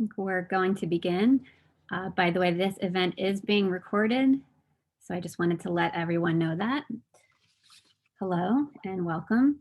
think we're going to begin. By the way, this event is being recorded, so I just wanted to let everyone know that. Hello and welcome.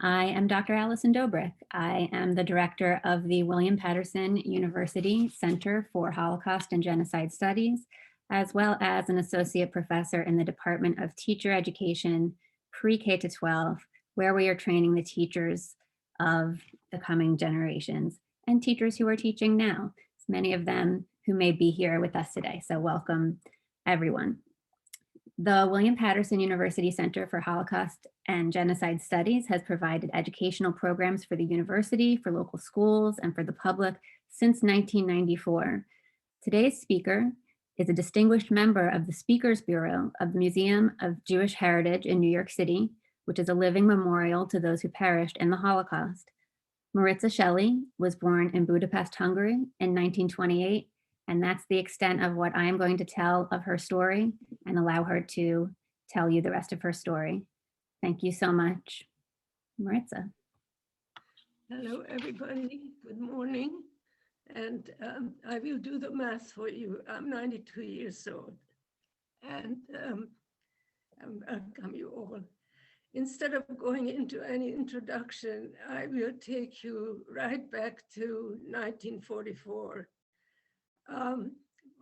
I am Dr. Allison Dobrik. I am the director of the William Patterson University Center for Holocaust and Genocide Studies, as well as an associate professor in the Department of Teacher Education, pre-K to 12, where we are training the teachers of the coming generations and teachers who are teaching now, many of them who may be here with us today. So welcome, everyone. The William Patterson University Center for Holocaust and Genocide Studies has provided educational programs for the university, for local schools, and for the public since 1994. Today's speaker is a distinguished member of the Speakers Bureau of the Museum of Jewish Heritage in New York City, which is a living memorial to those who perished in the Holocaust. Maritza Shelley was born in Budapest, Hungary in 1928, and that's the extent of what I am going to tell of her story and allow her to tell you the rest of her story. Thank you so much. Maritza. Hello, everybody. Good morning. And I will do the math for you. I'm 92 years old. And welcome you all. Instead of going into any introduction, I will take you right back to 1944.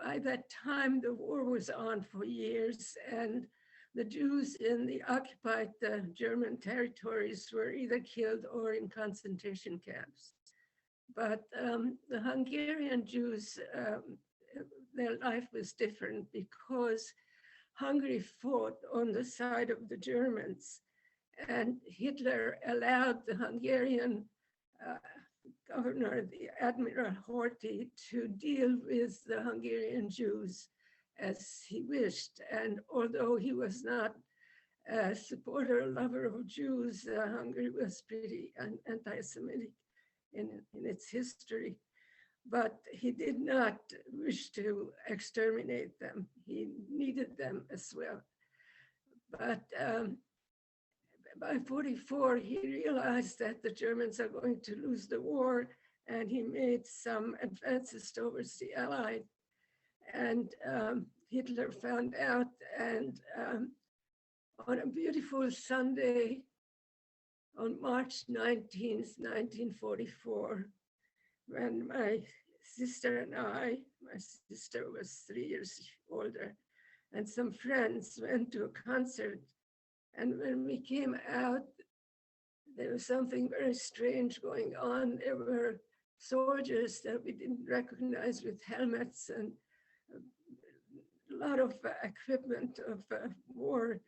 By that time, the war was on for years, and the Jews in the occupied German territories were either killed or in concentration camps. But the Hungarian Jews, their life was different because Hungary fought on the side of the Germans, and Hitler allowed the Hungarian governor, the Admiral Horthy, to deal with the Hungarian Jews as he wished. And although he was not a supporter, lover of Jews, Hungary was pretty anti-Semitic in its history. But he did not wish to exterminate them. He needed them as well. But by 44, he realized that the Germans are going to lose the war, and he made some advances towards the Allies. And Hitler found out, and on a beautiful Sunday, on March 19th, 1944, when my sister and I, my sister was 3 years older, and some friends went to a concert. And when we came out, there was something very strange going on. There were soldiers that we didn't recognize with helmets and a lot of equipment of war,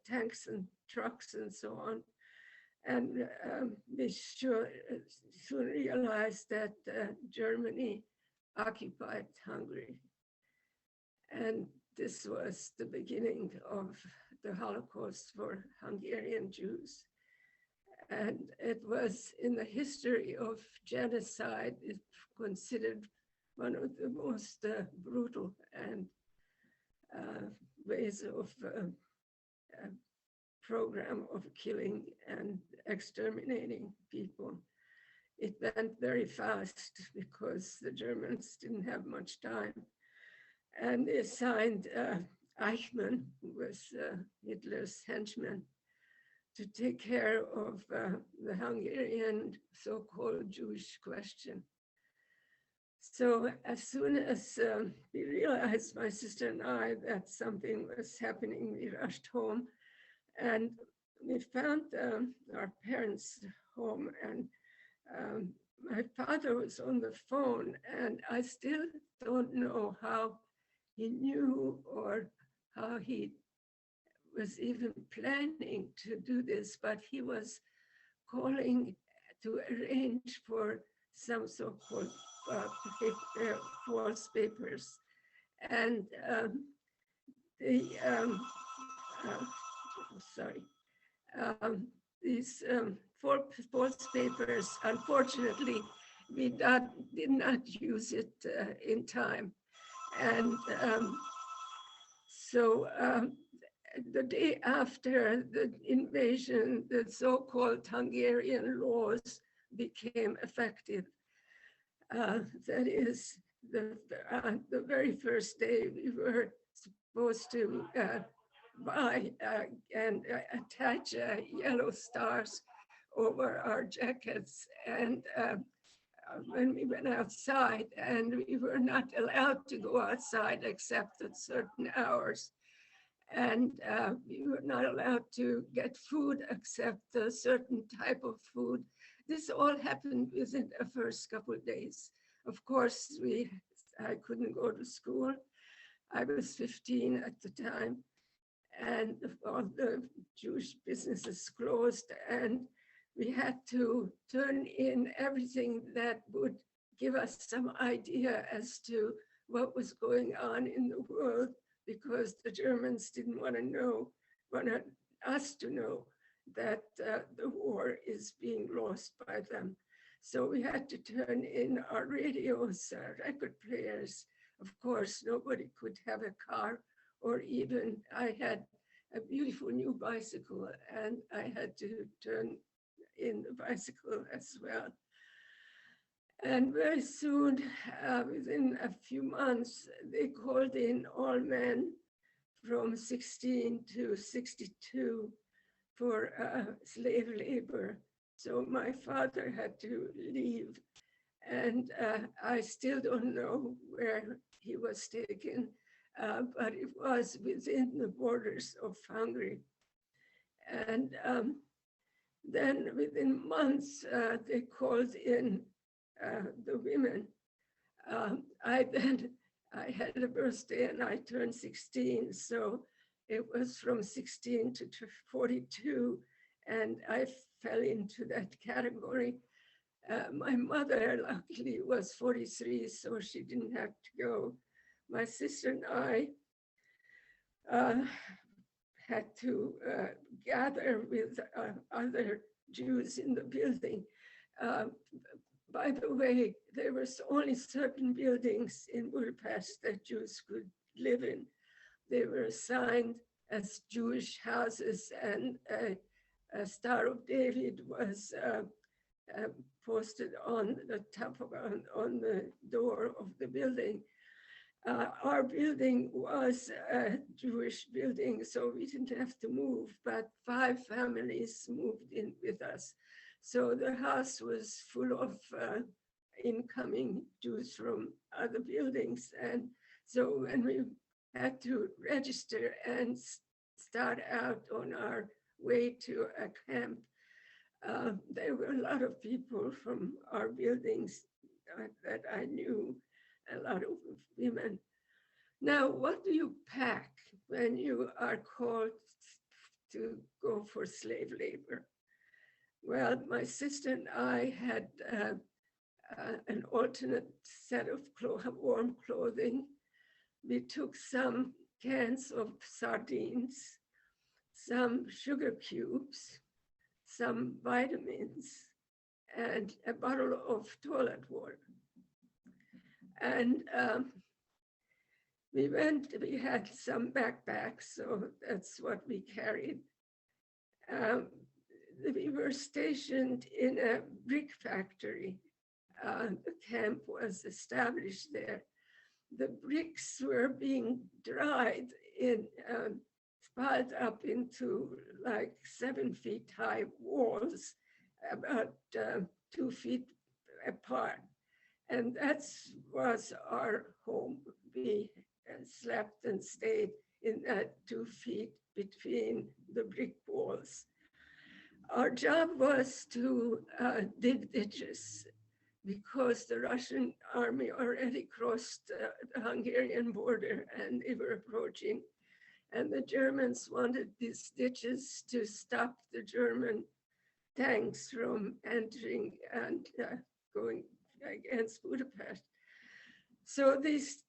tanks and trucks and so on. And we soon realized that Germany occupied Hungary. And this was the beginning of the Holocaust for Hungarian Jews. And it was in the history of genocide, it's considered one of the most brutal and ways of program of killing and exterminating people. It went very fast because the Germans didn't have much time. And they assigned Eichmann, who was Hitler's henchman, to take care of the Hungarian so-called Jewish question. So as soon as we realized, my sister and I, that something was happening, we rushed home, and we found our parents' home, and my father was on the phone, and I still don't know how he knew or how he was even planning to do this, but he was calling to arrange for some so-called false papers. And these false papers, unfortunately, we did not use it in time. And so the day after the invasion, the so-called Hungarian laws became effective. That is, the very first day we were supposed to buy and attach yellow stars over our jackets. And when we went outside, and we were not allowed to go outside except at certain hours. And we were not allowed to get food except a certain type of food. This all happened within the first couple of days. Of course, I couldn't go to school. I was 15 at the time, and all the Jewish businesses closed, and we had to turn in everything that would give us some idea as to what was going on in the world, because the Germans didn't wanted us to know that the war is being lost by them. So we had to turn in our radios, record players. Of course, nobody could have a car, or even I had a beautiful new bicycle, and I had to turn in the bicycle as well. And very soon, within a few months, they called in all men from 16 to 62 for slave labor. So my father had to leave, and I still don't know where he was taken, but it was within the borders of Hungary. And then within months, they called in the women. I had a birthday and I turned 16, so it was from 16 to 42, and I fell into that category. My mother luckily was 43, so she didn't have to go. My sister and I had to gather with other Jews in the building. By the way, there was only certain buildings in Budapest that Jews could live in. They were assigned as Jewish houses, and a Star of David was posted on the top of on the door of the building. Our building was a Jewish building, so we didn't have to move, but 5 families moved in with us. So the house was full of incoming Jews from other buildings. And so when we had to register and start out on our way to a camp, there were a lot of people from our buildings that I knew, a lot of women. Now, what do you pack when you are called to go for slave labor? Well, my sister and I had an alternate set of warm clothing. We took some cans of sardines, some sugar cubes, some vitamins, and a bottle of toilet water. And we had some backpacks, so that's what we carried. We were stationed in a brick factory. The camp was established there. The bricks were being dried in, piled up into like 7 feet high walls, about 2 feet apart. And that was our home. We slept and stayed in that 2 feet between the brick walls. Our job was to dig ditches, because the Russian army already crossed the Hungarian border and they were approaching. And the Germans wanted these ditches to stop the German tanks from entering and going against Budapest. So these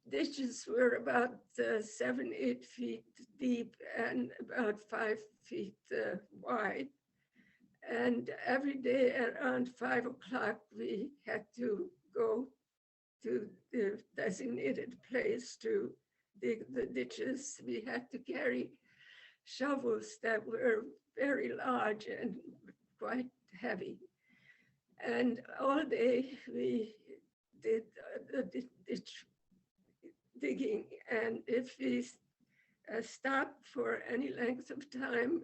ditches were about 7-8 feet deep and about 5 feet wide. And every day around 5 o'clock, we had to go to the designated place to dig the ditches. We had to carry shovels that were very large and quite heavy. And all day we if we stopped for any length of time,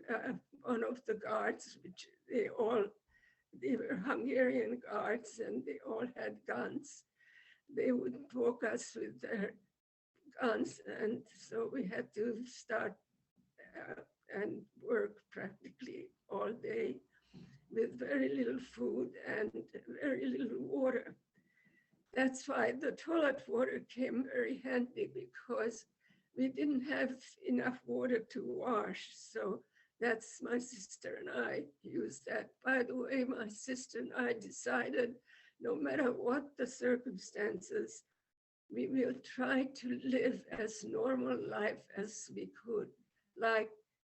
one of the guards, which they were Hungarian guards and they all had guns, they would poke us with their guns. And so we had to start and work practically all day with very little food and very little water. That's why the toilet water came very handy, because we didn't have enough water to wash. So that's my sister and I used that. By the way, my sister and I decided no matter what the circumstances, we will try to live as normal life as we could. Like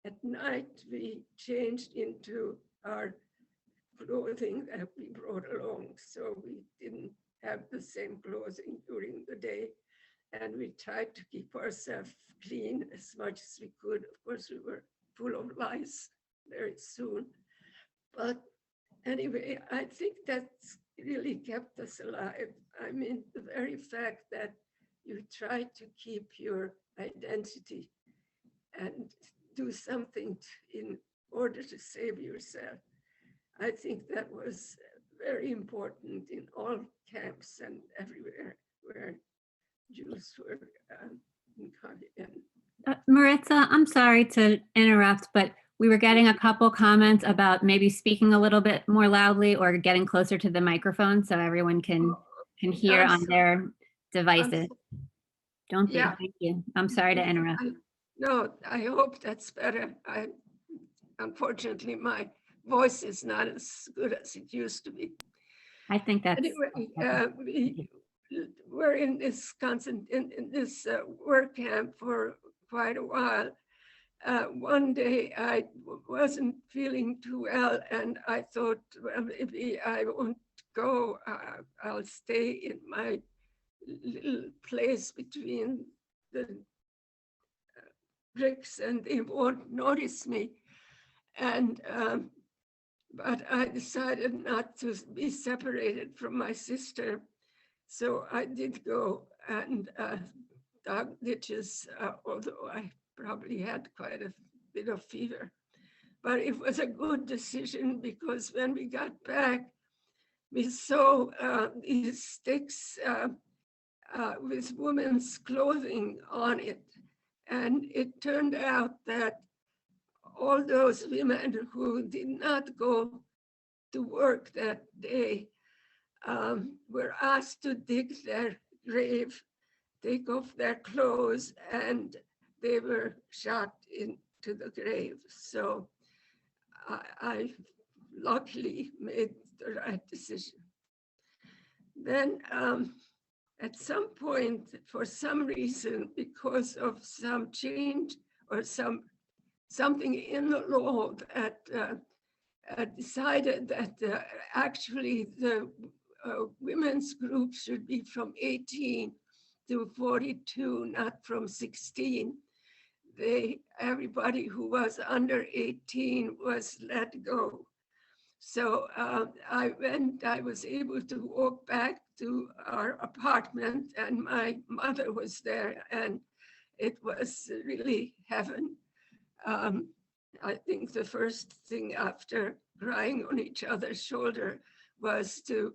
at night, we changed into our clothing that we brought along. So we didn't have the same clothing during the day. And we tried to keep ourselves clean as much as we could. Of course, we were full of lice very soon. But anyway, I think that's really kept us alive. I mean, the very fact that you try to keep your identity and do something in order to save yourself. I think that was very important in all camps and everywhere where Jews were in. Maritza, I'm sorry to interrupt, but we were getting a couple comments about maybe speaking a little bit more loudly or getting closer to the microphone so everyone can hear on their devices. Don't be. Yeah. Thank you. I'm sorry to interrupt. No, I hope that's better. Unfortunately, my voice is not as good as it used to be. I think that's anyway. We were in this work camp for quite a while. One day I wasn't feeling too well, and I thought, well, maybe I won't go. I'll stay in my little place between the bricks, and they won't notice me. And but I decided not to be separated from my sister. So I did go and dug ditches, although I probably had quite a bit of fever. But it was a good decision, because when we got back, we saw these sticks with women's clothing on it. And it turned out that all those women who did not go to work that day were asked to dig their grave, take off their clothes, and they were shot into the grave. So I luckily made the right decision. Then at some point, for some reason, because of some change or something in the law that decided that actually the women's group should be from 18 to 42, not from 16. Everybody who was under 18 was let go. So I was able to walk back to our apartment, and my mother was there, and it was really heaven. I think the first thing after crying on each other's shoulder was to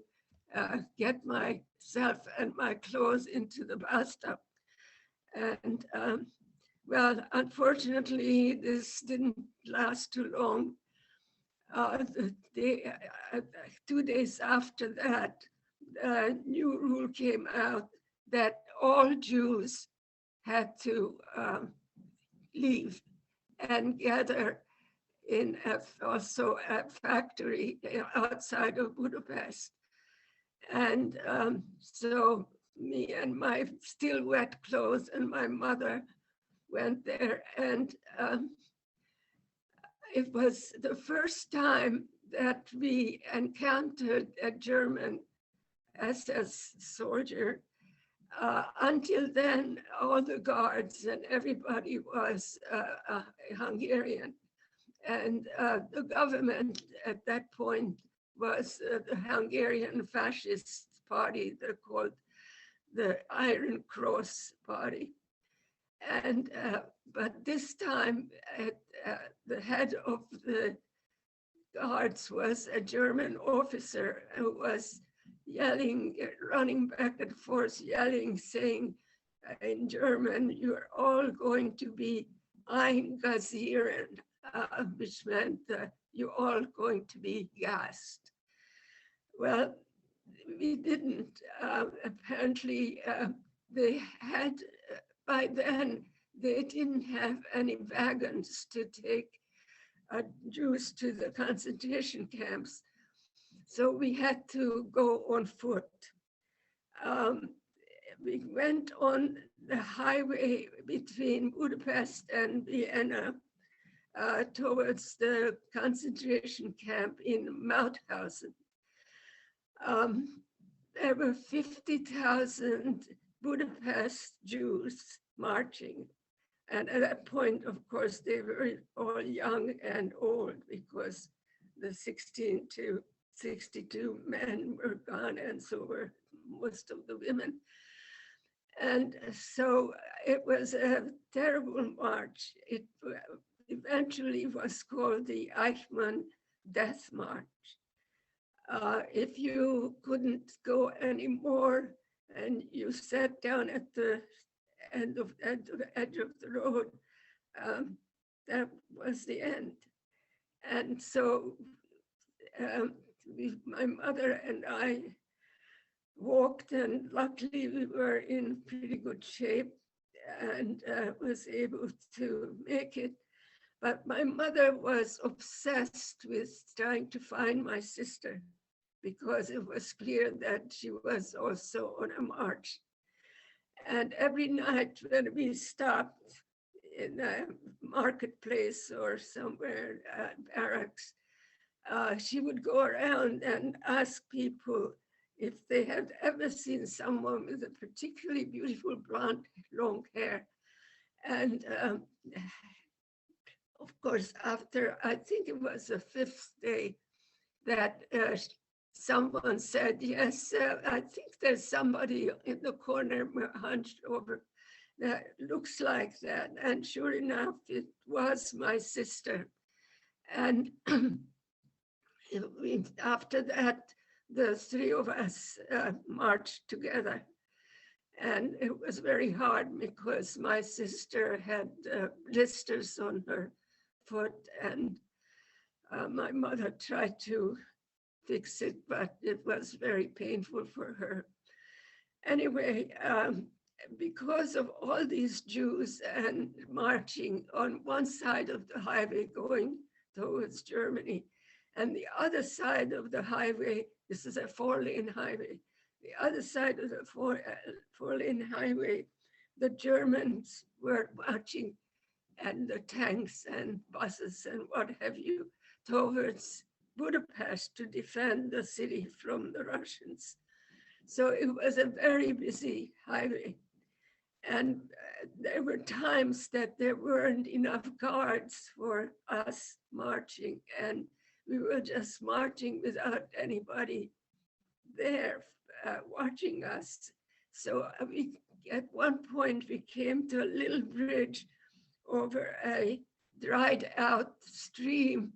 get myself and my clothes into the bathtub. And well, unfortunately, this didn't last too long. 2 days after that, a new rule came out that all Jews had to leave and gather in also a factory outside of Budapest. And so me and my still wet clothes and my mother went there, and it was the first time that we encountered a German SS soldier. Until then, all the guards and everybody was Hungarian. And the government at that point was the Hungarian fascist party. They're called the Iron Cross Party. And but this time, the head of the guards was a German officer who was yelling, running back and forth, yelling, saying in German, "You're all going to be eingasieren," which meant you're all going to be gassed. Well, we didn't. Apparently, they had, by then, they didn't have any wagons to take Jews to the concentration camps. So we had to go on foot. Um, we went on the highway between Budapest and Vienna towards the concentration camp in Mauthausen. There were 50,000 Budapest Jews marching. And at that point, of course, they were all young and old because the 16 to 62 men were gone, and so were most of the women. And so it was a terrible march. It eventually was called the Eichmann Death March. If you couldn't go anymore and you sat down at the edge of the road, that was the end. And so my mother and I walked, and luckily we were in pretty good shape and was able to make it. But my mother was obsessed with trying to find my sister because it was clear that she was also on a march. And every night when we stopped in a marketplace or somewhere at barracks, she would go around and ask people if they had ever seen someone with a particularly beautiful blonde long hair. And of course, after, I think it was the fifth day, that someone said, "Yes, I think there's somebody in the corner hunched over that looks like that." And sure enough, it was my sister. And after that, the three of us marched together. And it was very hard because my sister had blisters on her foot, and my mother tried to fix it, but it was very painful for her. Anyway, because of all these Jews and marching on one side of the highway going towards Germany, and the other side of the highway, this is a 4-lane highway, the other side of the four-lane highway, the Germans were marching, and the tanks and buses and what have you, towards Budapest to defend the city from the Russians. So it was a very busy highway. And there were times that there weren't enough guards for us marching, and we were just marching without anybody there watching us. So at one point we came to a little bridge over a dried out stream,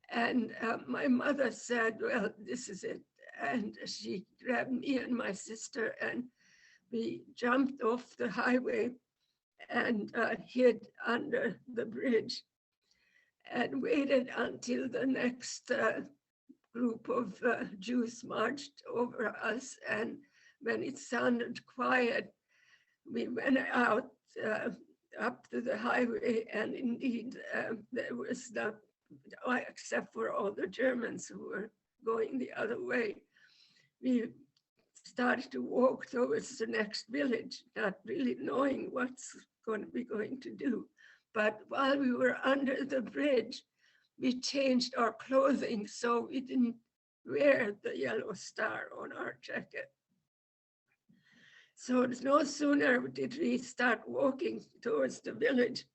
and my mother said, "Well, this is it." And she grabbed me and my sister, and we jumped off the highway and hid under the bridge and waited until the next group of Jews marched over us. And when it sounded quiet, we went out up to the highway, and indeed there was not, except for all the Germans who were going the other way. We started to walk towards the next village, not really knowing what's going to do. But while we were under the bridge, we changed our clothing so we didn't wear the yellow star on our jacket. So no sooner did we start walking towards the village,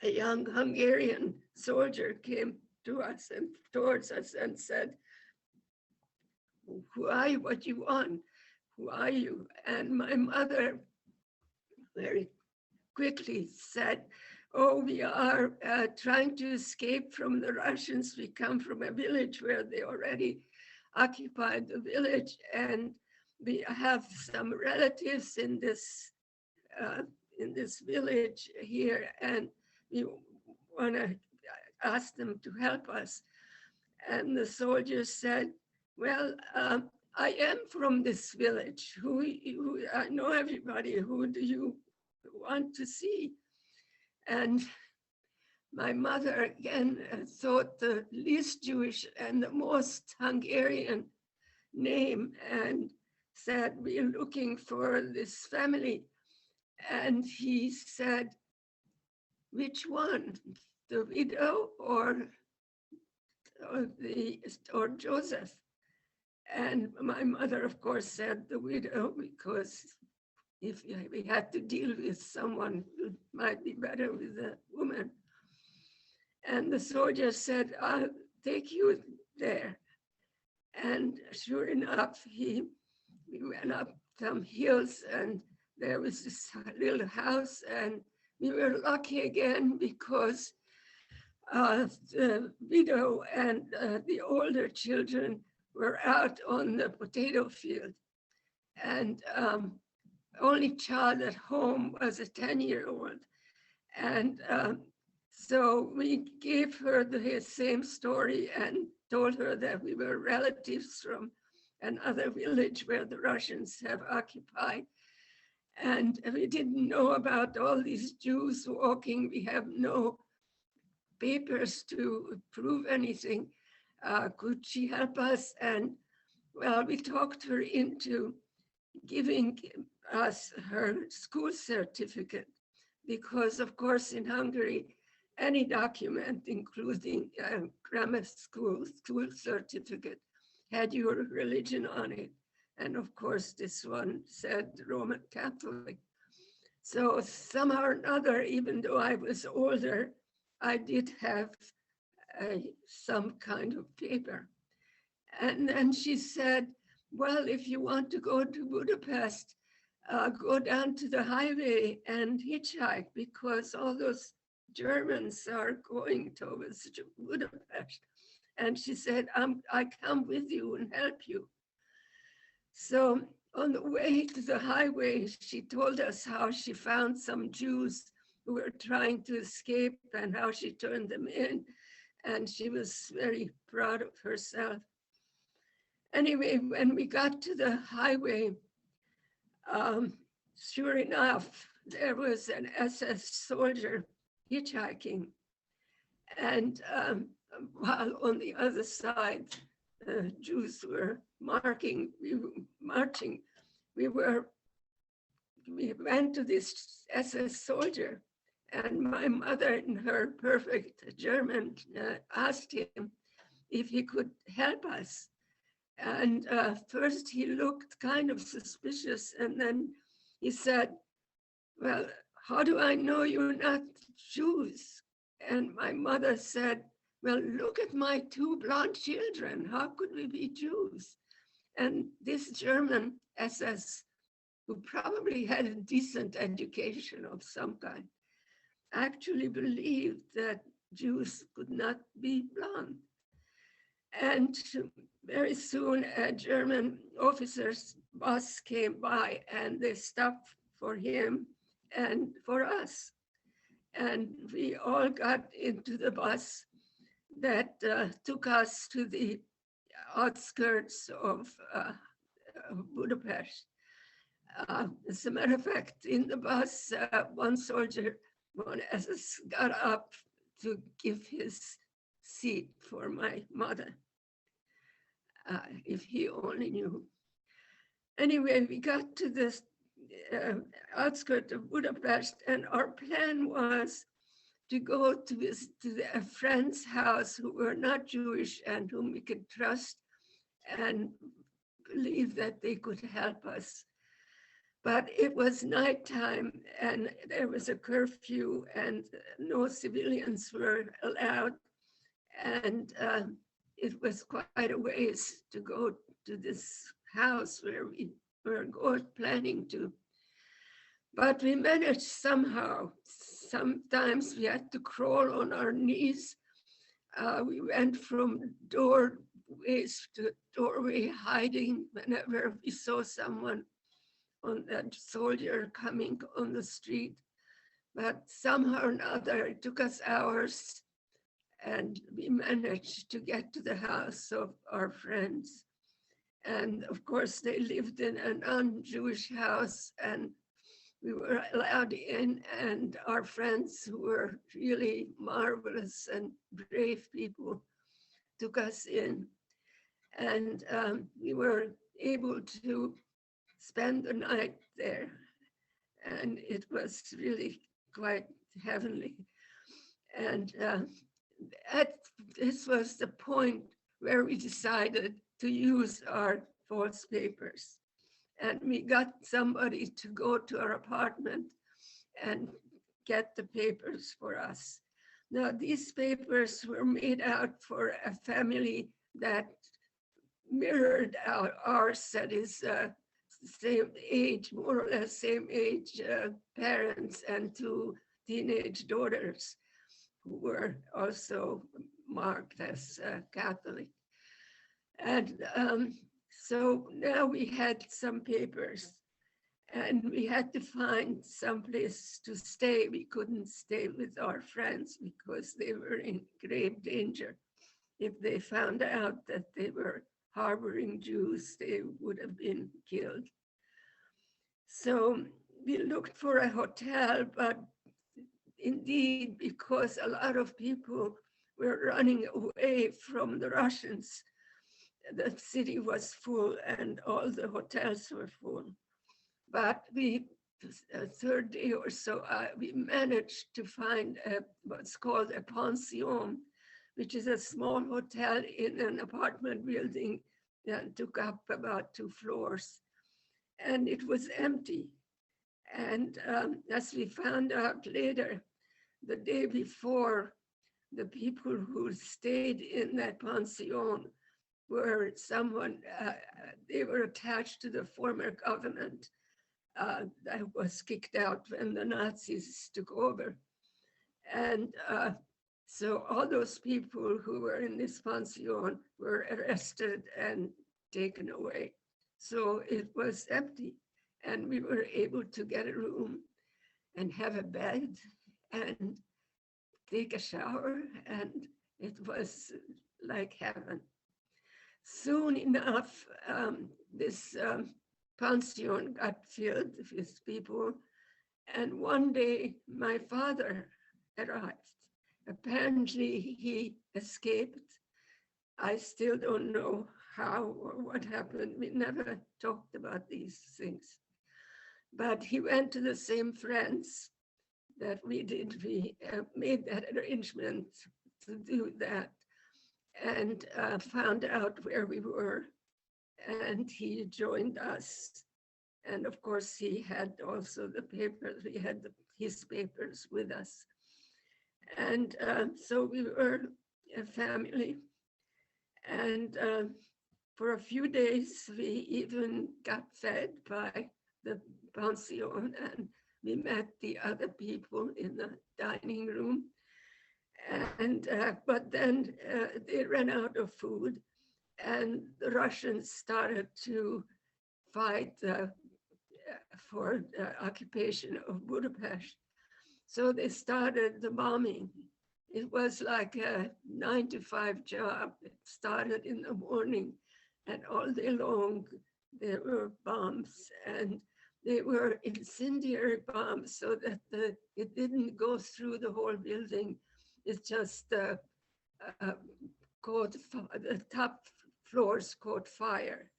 a young Hungarian soldier came to us and towards us and said, "Who are you? What do you want? Who are you?" And my mother very quickly said, oh, we are trying to escape from the Russians. We come from a village where they already occupied the village, and we have some relatives uh, in this village here, and we want to ask them to help us. And the soldiers said, well, I am from this village. I know everybody. Who do you want to see? And my mother again thought the least Jewish and the most Hungarian name and said, we're looking for this family. And he said, which one? The widow or Joseph? And my mother, of course, said the widow, because if we had to deal with someone, it might be better with a woman. And the soldier said, I'll take you there. And sure enough, we went up some hills, and there was this little house, and we were lucky again because the widow and the older children were out on the potato field. And only child at home was a 10-year-old. And so we gave her the same story and told her that we were relatives from another village where the Russians have occupied. And we didn't know about all these Jews walking. We have no papers to prove anything. Could she help us? And well, we talked her into giving us her school certificate, because of course in Hungary, any document, including grammar school certificate, had your religion on it. And of course, this one said Roman Catholic. So somehow or another, even though I was older, I did have some kind of paper. And then she said, well, if you want to go to Budapest, go down to the highway and hitchhike, because all those Germans are going towards Budapest. And she said, I come with you and help you. So on the way to the highway, she told us how she found some Jews who were trying to escape and how she turned them in. And she was very proud of herself. Anyway, when we got to the highway, sure enough, there was an SS soldier hitchhiking. And while on the other side, the Jews were marching. We went to this SS soldier, and my mother, in her perfect German, asked him if he could help us. And first he looked kind of suspicious, and then he said, well, how do I know you're not Jews? And my mother said, well, look at my two blonde children. How could we be Jews? And this German SS, who probably had a decent education of some kind, actually believed that Jews could not be blonde. And very soon a German officer's bus came by, and they stopped for him and for us. And we all got into the bus that took us to the outskirts of Budapest. As a matter of fact, in the bus, one soldier, one SS, got up to give his seat for my mother, if he only knew. Anyway, we got to this outskirts of Budapest, and our plan was to go to a friend's house who were not Jewish and whom we could trust and believe that they could help us. But it was nighttime, and there was a curfew, and no civilians were allowed. And it was quite a ways to go to this house where we were planning to But we managed somehow. Sometimes we had to crawl on our knees. We went from doorways to doorway, hiding whenever we saw someone on that soldier coming on the street. But somehow or another, it took us hours, and we managed to get to the house of our friends. And of course, they lived in a non-Jewish house, and we were allowed in, and our friends, who were really marvelous and brave people, took us in. And we were able to spend the night there. And it was really quite heavenly. And this was the point where we decided to use our false papers. And we got somebody to go to our apartment and get the papers for us. Now, these papers were made out for a family that mirrored ours, that is same age, more or less same age parents and two teenage daughters who were also marked as Catholic. And so now we had some papers, and we had to find some place to stay. We couldn't stay with our friends because they were in grave danger. If they found out that they were harboring Jews, they would have been killed. So we looked for a hotel, but indeed, because a lot of people were running away from the Russians, the city was full and all the hotels were full. But we, a third day or so, we managed to find what's called a pension, which is a small hotel in an apartment building that took up about 2 floors. And it was empty. And as we found out later, the day before, the people who stayed in that pension were someone, they were attached to the former government that was kicked out when the Nazis took over. And so all those people who were in this pension were arrested and taken away. So it was empty, and we were able to get a room and have a bed and take a shower, and it was like heaven. Soon enough, this pension got filled with people, and one day my father arrived. Apparently he escaped. I still don't know how or what happened. We never talked about these things. But he went to the same friends that we did. We made that arrangement to do that, and found out where we were. And he joined us. And of course, he had also the papers. We had his papers with us. And so we were a family. And for a few days, we even got fed by the pension, and we met the other people in the dining room. And but then they ran out of food, and the Russians started to fight for the occupation of Budapest. So they started the bombing. It was like a 9-to-5 job. It started in the morning, and all day long there were bombs, and they were incendiary bombs, so that it didn't go through the whole building. It just caught, the top floors caught fire.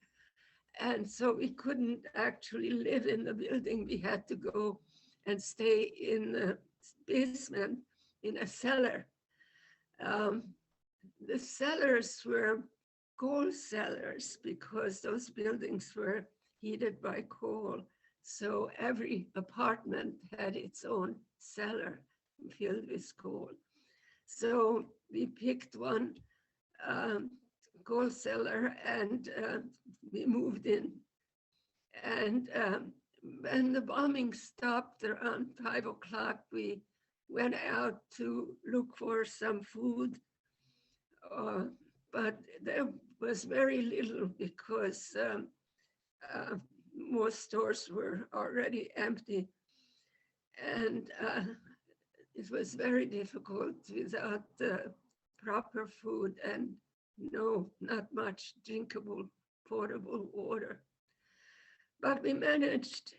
And so we couldn't actually live in the building. We had to go and stay in the basement in a cellar. The cellars were coal cellars because those buildings were heated by coal. So every apartment had its own cellar filled with coal. So we picked one coal cellar, and we moved in. And when the bombing stopped around 5 o'clock, we went out to look for some food, uh, but there was very little because uh, most stores were already empty. And it was very difficult without proper food and not much drinkable potable water. But we managed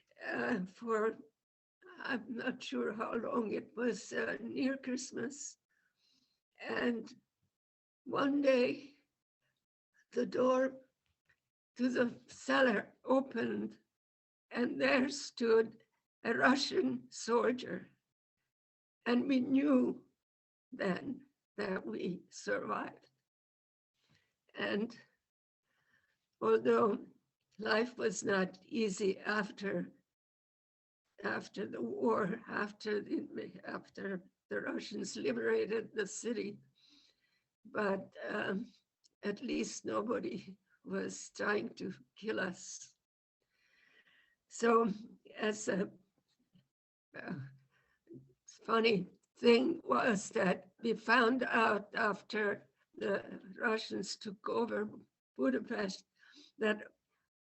for, I'm not sure how long it was, near Christmas. And one day the door to the cellar opened, and there stood a Russian soldier. And we knew then that we survived. And although life was not easy after the war, after the Russians liberated the city, but at least nobody was trying to kill us. So as a funny thing was that we found out after the Russians took over Budapest that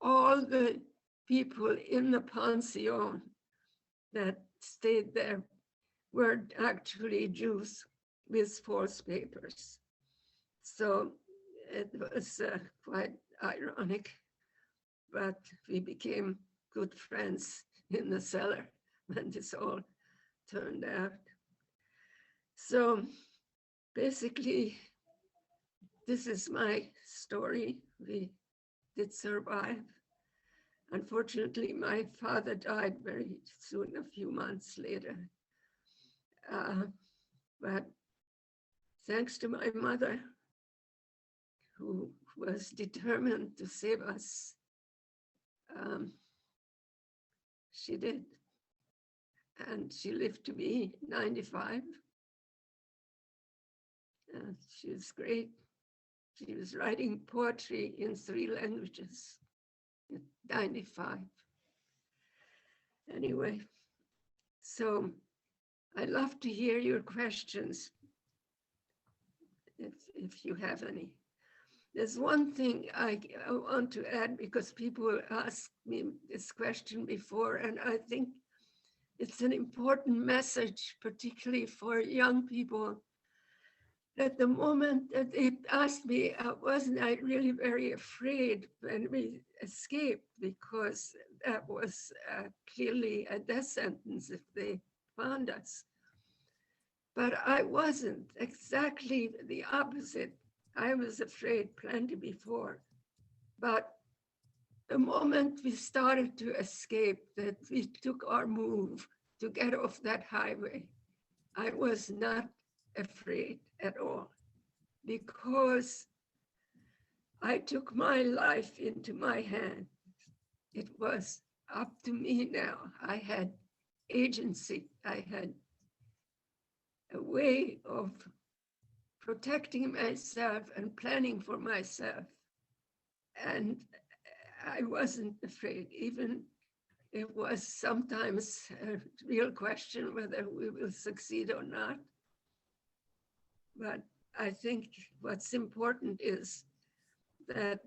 all the people in the pension that stayed there were actually Jews with false papers. So it was quite ironic, but we became good friends in the cellar when this all turned out. So basically, this is my story. We did survive. Unfortunately, my father died very soon, a few months later. But thanks to my mother, who was determined to save us, she did. And she lived to be 95. She was great. She was writing poetry in 3 languages at 95. Anyway, so I'd love to hear your questions if you have any. There's one thing I want to add, because people asked me this question before, and I think it's an important message, particularly for young people. At the moment that they asked me, wasn't I really very afraid when we escaped, because that was clearly a death sentence if they found us. But I wasn't, exactly the opposite. I was afraid plenty before. But the moment we started to escape, that we took our move to get off that highway, I was not afraid at all, because I took my life into my hands. It was up to me now. I had agency. I had a way of protecting myself and planning for myself. And I wasn't afraid. Even it was sometimes a real question whether we will succeed or not. But I think what's important is that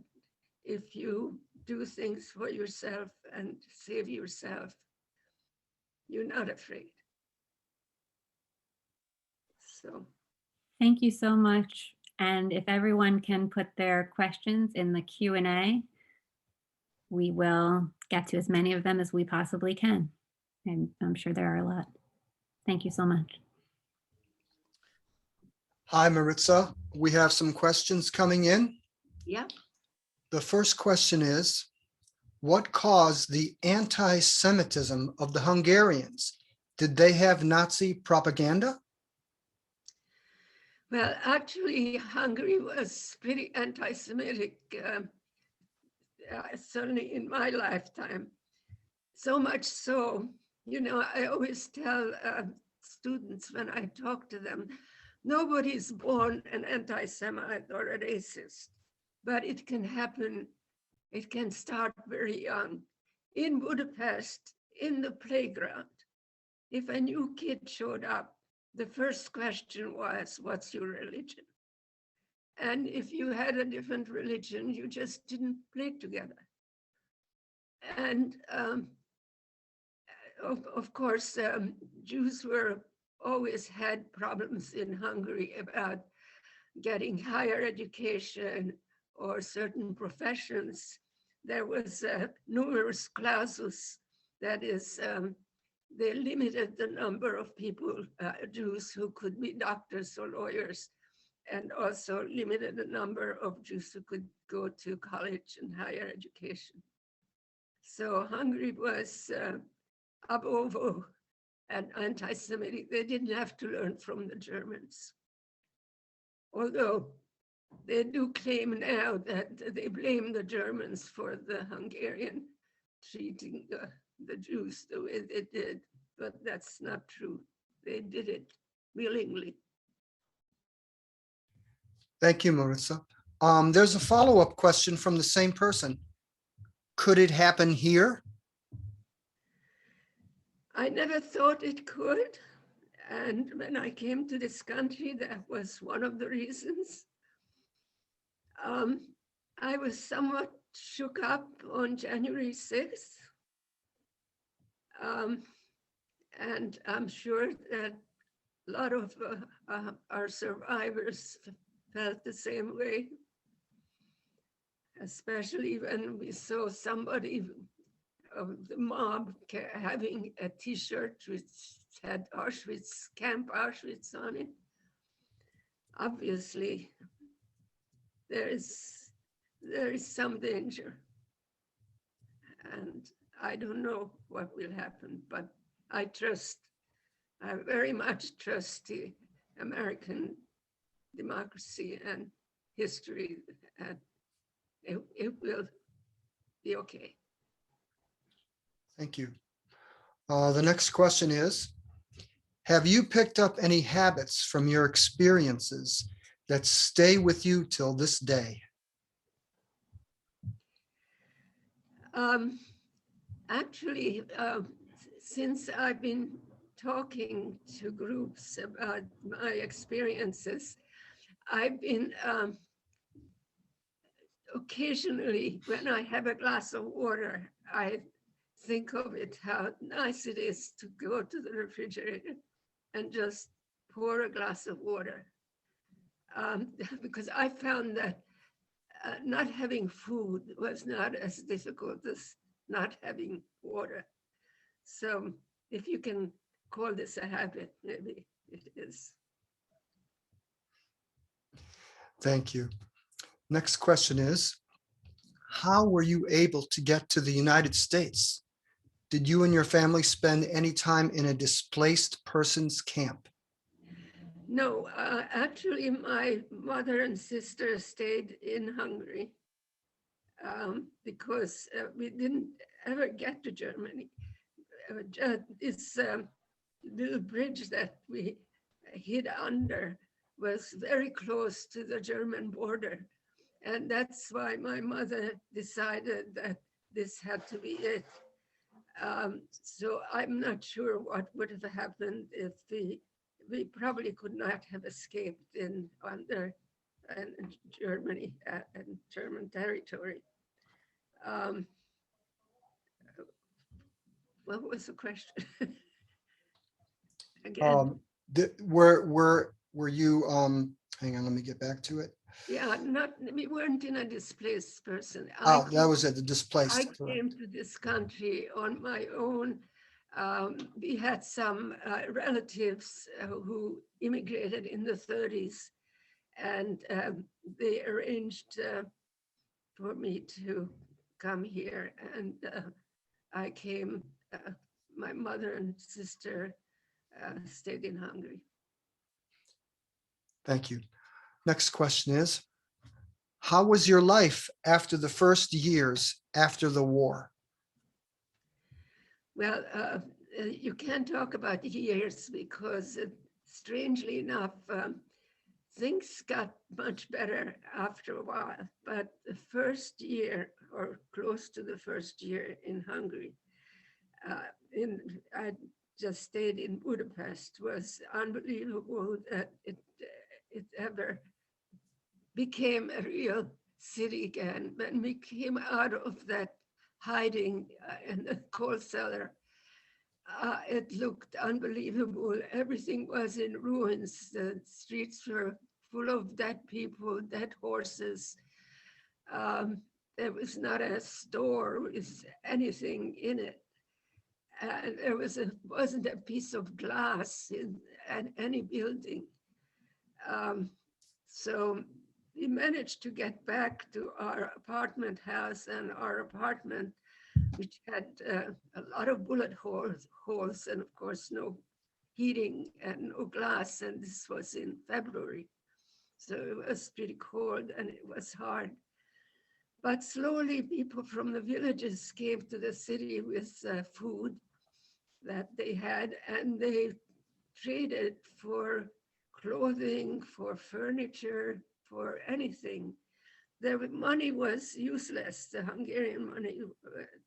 if you do things for yourself and save yourself, you're not afraid. So. Thank you so much. And if everyone can put their questions in the Q&A, we will get to as many of them as we possibly can. And I'm sure there are a lot. Thank you so much. Hi, Maritza. We have some questions coming in. Yeah. The first question is, what caused the anti-Semitism of the Hungarians? Did they have Nazi propaganda? Well, actually, Hungary was pretty anti-Semitic, certainly in my lifetime. So much so, I always tell students when I talk to them, nobody's born an anti-Semite or a racist, but it can happen. It can start very young. In Budapest, in the playground, if a new kid showed up, the first question was, what's your religion? And if you had a different religion, you just didn't play together. And of course, Jews were always had problems in Hungary about getting higher education or certain professions. There was numerus clausus, that is, they limited the number of people, Jews who could be doctors or lawyers, and also limited the number of Jews who could go to college and higher education. So Hungary was ab ovo and anti-Semitic. They didn't have to learn from the Germans. Although they do claim now that they blame the Germans for the Hungarian treating the Jews the way they did, but that's not true. They did it willingly. Thank you, Maritza. There's a follow-up question from the same person. Could it happen here? I never thought it could. And when I came to this country, that was one of the reasons. I was somewhat shook up on January 6th. And I'm sure that a lot of our survivors felt the same way, especially when we saw somebody of the mob having a T-shirt which had Auschwitz, Camp Auschwitz on it. Obviously, there is some danger. And I don't know what will happen, but I very much trust the American democracy and history, and it will be okay. Thank you. The next question is, have you picked up any habits from your experiences that stay with you till this day? Actually, since I've been talking to groups about my experiences, I've been occasionally, when I have a glass of water, I think of it, how nice it is to go to the refrigerator and just pour a glass of water. Because I found that not having food was not as difficult as not having water. So if you can call this a habit, maybe it is. Thank you. Next question is, how were you able to get to the United States? Did you and your family spend any time in a displaced persons camp? No, actually, my mother and sister stayed in Hungary because we didn't ever get to Germany. This little bridge that we hid under was very close to the German border. And that's why my mother decided that this had to be it. So I'm not sure what would have happened if we probably could not have escaped under Germany and German territory. What was the question? Again. Were you, hang on, let me get back to it. Yeah, we weren't in a displaced person. Oh, that was it, the I displaced. came to this country on my own. We had some relatives who immigrated in the 30s, and they arranged for me to come here. And I came, my mother and sister stayed in Hungary. Thank you. Next question is, how was your life after the first years after the war? Well, you can't talk about years because strangely enough, things got much better after a while. But the first year, or close to the first year in Hungary, I just stayed in Budapest, was unbelievable that it ever became a real city again. When we came out of that hiding in the coal cellar, it looked unbelievable. Everything was in ruins. The streets were full of dead people, dead horses. There was not a store with anything in it. And there wasn't a piece of glass in any building. So we managed to get back to our apartment house, and our apartment, which had a lot of bullet holes, and of course no heating and no glass. And this was in February. So it was pretty cold and it was hard. But slowly people from the villages came to the city with food that they had, and they traded for clothing, for furniture, for anything. Their money was useless. The Hungarian money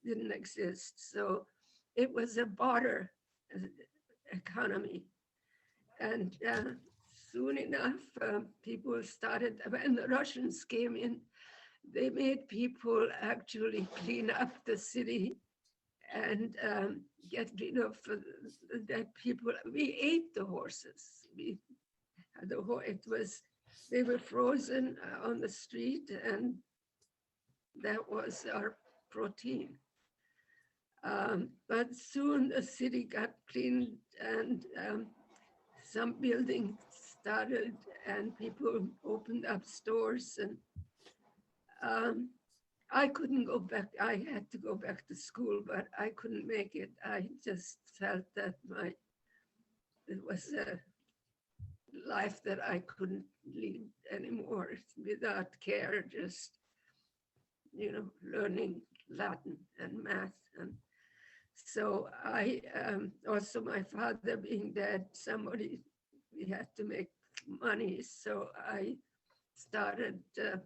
didn't exist. So it was a barter economy. And soon enough, people started, when the Russians came in, they made people actually clean up the city and get rid of the dead people. We ate the horses. They were frozen on the street, and that was our protein. But soon the city got cleaned, and some buildings started, and people opened up stores. And I couldn't go back. I had to go back to school, but I couldn't make it. I just felt that it was a life that I couldn't lead anymore without care, just, learning Latin and math. And so I, also my father being dead, we had to make money. So I started to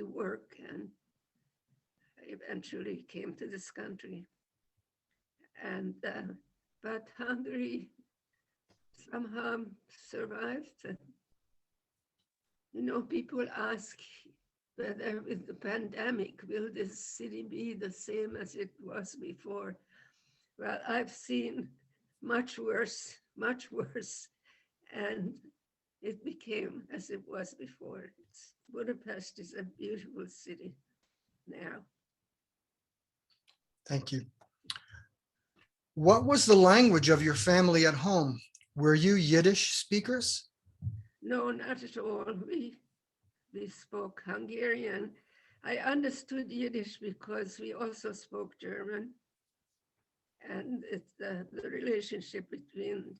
work, and eventually came to this country. And but Hungary somehow survived. People ask whether with the pandemic, will this city be the same as it was before? Well, I've seen much worse, and it became as it was before. Budapest is a beautiful city now. Thank you. What was the language of your family at home? Were you Yiddish speakers? No, not at all. We spoke Hungarian. I understood Yiddish because we also spoke German. And it's the relationship between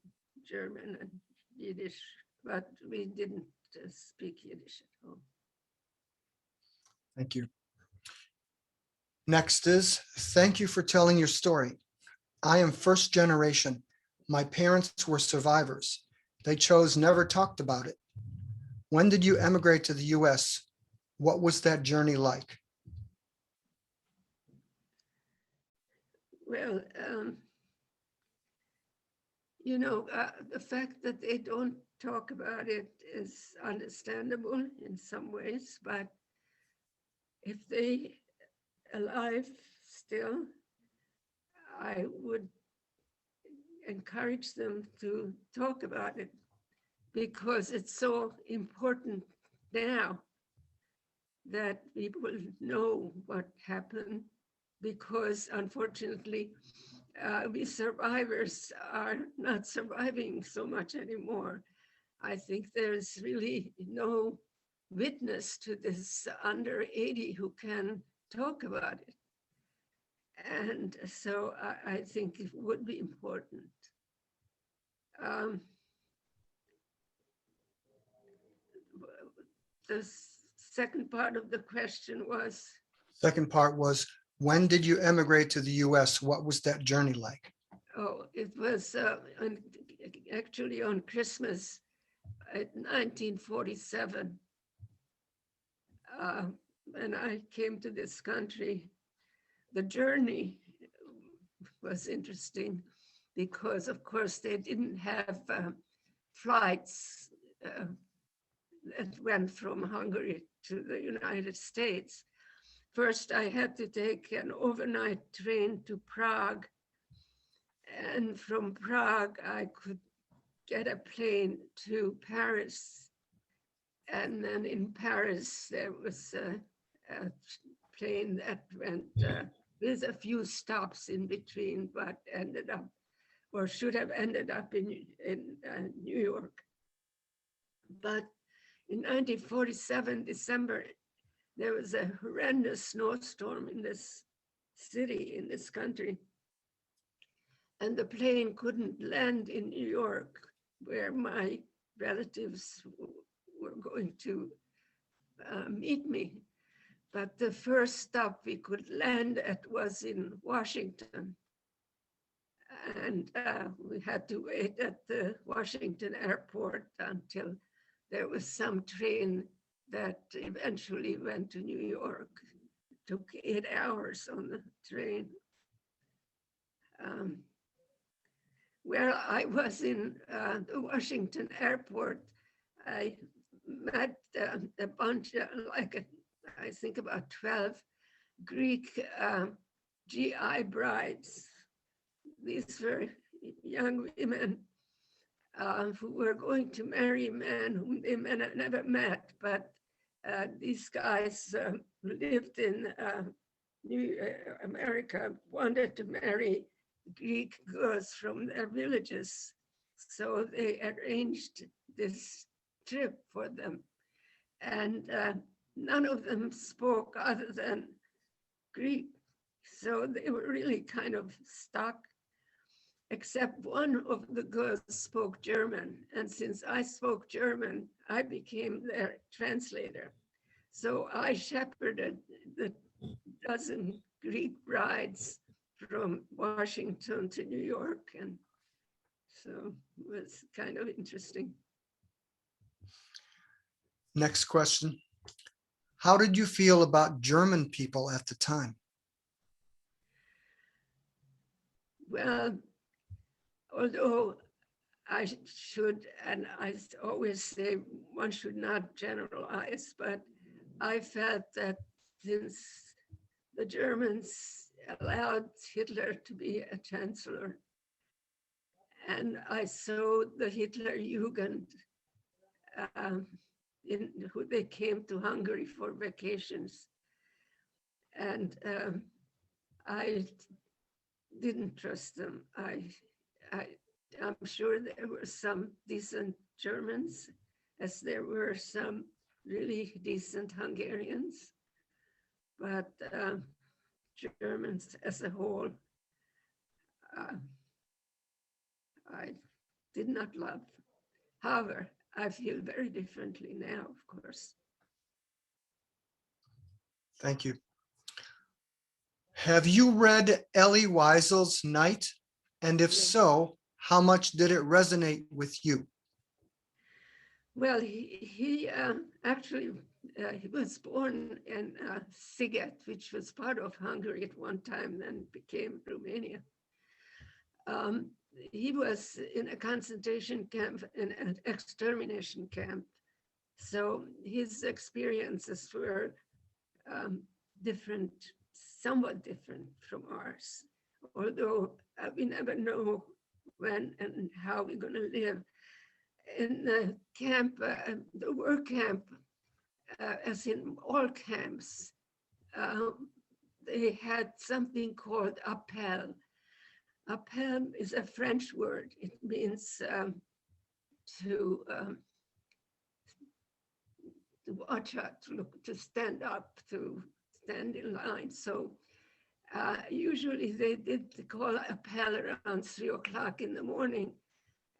German and Yiddish, but we didn't speak Yiddish at home. Thank you. Next is, thank you for telling your story. I am first generation. My parents were survivors. They chose never talked about it. When did you emigrate to the US? What was that journey like? Well, the fact that they don't talk about it is understandable in some ways, but if they alive still, I would encourage them to talk about it, because it's so important now that people know what happened, because unfortunately, we survivors are not surviving so much anymore. I think there's really no witness to this under 80 who can talk about it. And so I think it would be important. The second part of the question was? Second part was, when did you emigrate to the US? What was that journey like? Oh, it was actually on Christmas in 1947. When I came to this country, the journey was interesting because, of course, they didn't have flights that went from Hungary to the United States. First, I had to take an overnight train to Prague. And from Prague, I could get a plane to Paris. And then in Paris, there was a plane that went with a few stops in between, but ended up, or should have ended up in New York. But in 1947, December, there was a horrendous snowstorm in this city, in this country. And the plane couldn't land in New York, where my relatives were going to meet me. But the first stop we could land at was in Washington. And we had to wait at the Washington airport until there was some train that eventually went to New York. It took 8 hours on the train. Where I was in the Washington airport, I met a bunch of, I think about 12 Greek GI brides. These were young women who were going to marry men whom they never met, but these guys who lived in America wanted to marry Greek girls from their villages. So they arranged this trip for them. And none of them spoke other than Greek. So they were really kind of stuck, except one of the girls spoke German. And since I spoke German, I became their translator. So I shepherded the dozen Greek brides from Washington to New York. And so it was kind of interesting. Next question. How did you feel about German people at the time? Well, although I should, and I always say one should not generalize, but I felt that since the Germans allowed Hitler to be a chancellor, and I saw the Hitler Jugend, who they came to Hungary for vacations, and I didn't trust them. I'm sure there were some decent Germans, as there were some really decent Hungarians, but Germans as a whole, I did not love. However, I feel very differently now, of course. Thank you. Have you read Elie Wiesel's Night? And if Yes. so, how much did it resonate with you? Well, he actually, he was born in Sziget, which was part of Hungary at one time, then became Romania. He was in a concentration camp, in an extermination camp. So his experiences were different, somewhat different from ours. Although we never know when and how we're going to live. In the camp, the work camp, as in all camps, they had something called appel. Appel is a French word. It means to watch out, to look, to stand up, to stand in line. So usually they did call appel around 3 o'clock in the morning,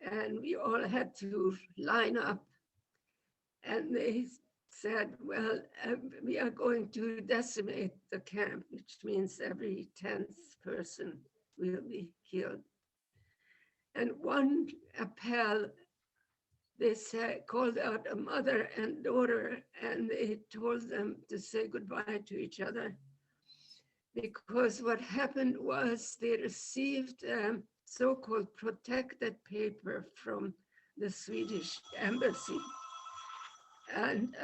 and we all had to line up. And they said, well, we are going to decimate the camp, which means every 10th person will be killed. And one appel, they said, called out a mother and daughter, and they told them to say goodbye to each other. because what happened was they received so-called protected paper from the Swedish embassy. And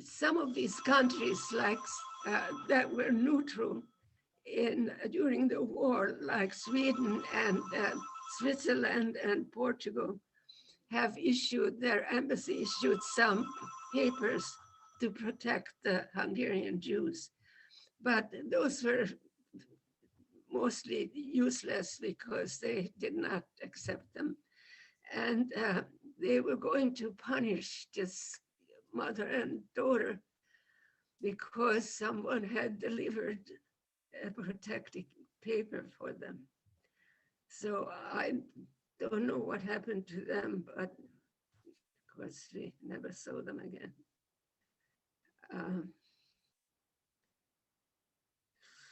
some of these countries that were neutral during the war, like Sweden and Switzerland and Portugal, their embassy issued some papers to protect the Hungarian Jews. But those were mostly useless because they did not accept them. And they were going to punish this mother and daughter because someone had delivered a protective paper for them. So I don't know what happened to them, but of course we never saw them again.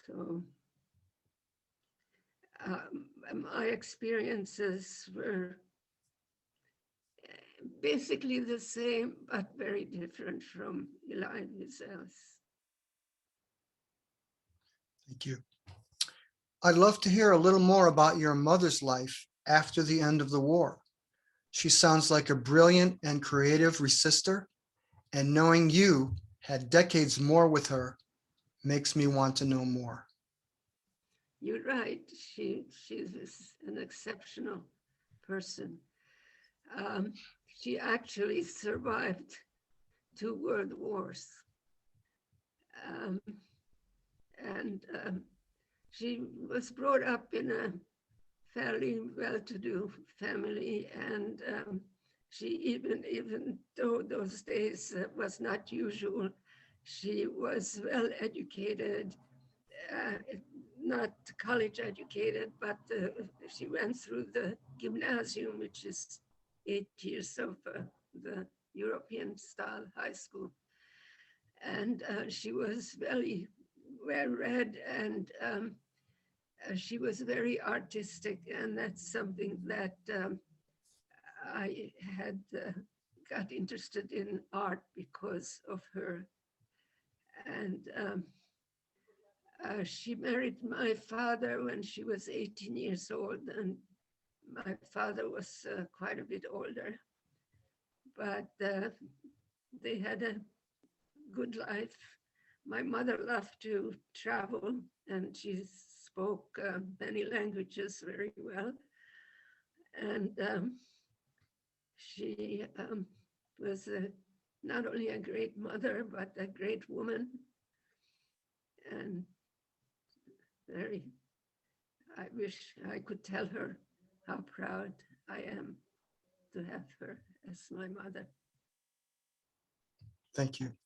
So my experiences were basically the same, but very different from Eli Wiesel's. Thank you. I'd love to hear a little more about your mother's life after the end of the war. She sounds like a brilliant and creative resister, and knowing you had decades more with her makes me want to know more. You're right. She's an exceptional person. She actually survived 2 world wars. And she was brought up in a fairly well-to-do family, and she even though those days was not usual, she was well educated, not college educated, but she went through the gymnasium, which is 8 years of the European style high school. And she was very well read, and she was very artistic, and that's something that I had got interested in art because of her. And she married my father when she was 18 years old, and my father was quite a bit older. But they had a good life. My mother loved to travel, and she spoke many languages very well. And she was not only a great mother, but a great woman. And I wish I could tell her how proud I am to have her as my mother. Thank you.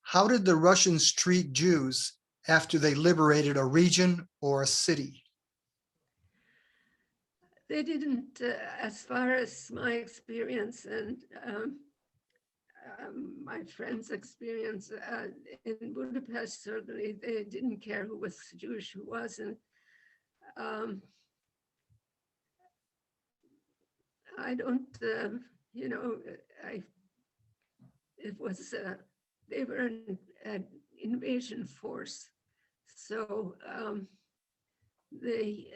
How did the Russians treat Jews after they liberated a region or a city? They didn't, as far as my experience and my friend's experience in Budapest, certainly they didn't care who was Jewish, who wasn't. I don't, it was, they were an invasion force. So they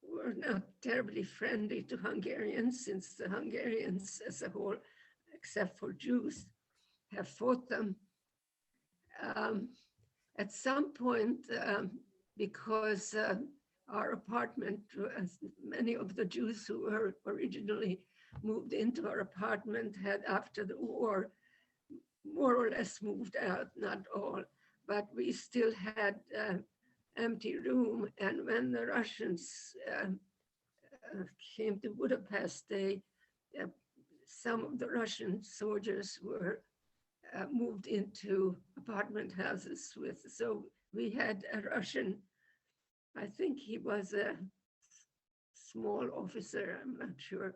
were not terribly friendly to Hungarians, since the Hungarians as a whole, except for Jews, have fought them. At some point, because our apartment, many of the Jews who were originally moved into our apartment had, after the war, more or less moved out, not all, but we still had empty room. And when the Russians came to Budapest, some of the Russian soldiers were moved into apartment houses so we had a Russian, I think he was a small officer, I'm not sure,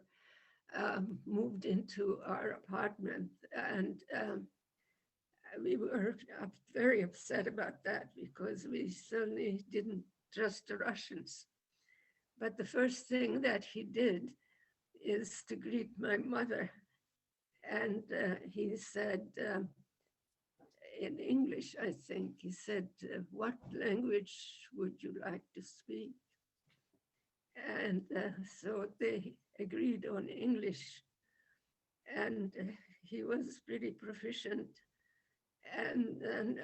moved into our apartment. And we were very upset about that because we certainly didn't trust the Russians. But the first thing that he did is to greet my mother. And he said, in English, I think. He said, what language would you like to speak? And so they agreed on English. And he was pretty proficient. And then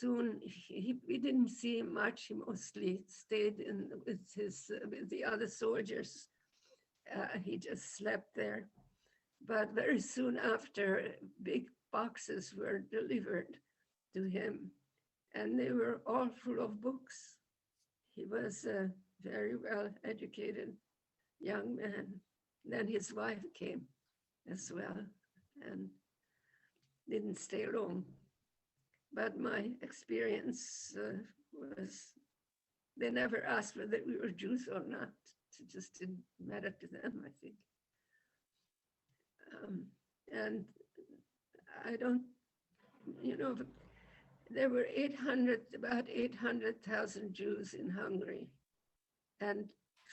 soon we didn't see him much. He mostly stayed with the other soldiers. He just slept there. But very soon after, big boxes were delivered to him, and they were all full of books. He was a very well educated young man. Then his wife came as well and didn't stay long. But my experience was they never asked whether we were Jews or not. It just didn't matter to them, I think. And I don't, there were about 800,000 Jews in Hungary, and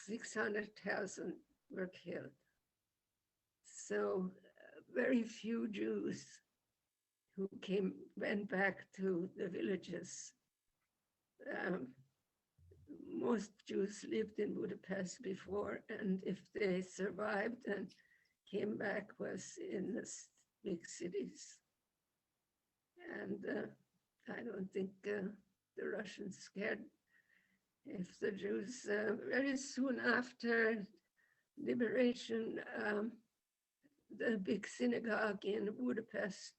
600,000 were killed. So very few Jews who went back to the villages. Most Jews lived in Budapest before, and if they survived and came back, was in the big cities. And I don't think the Russians cared if the Jews, very soon after liberation, the big synagogue in Budapest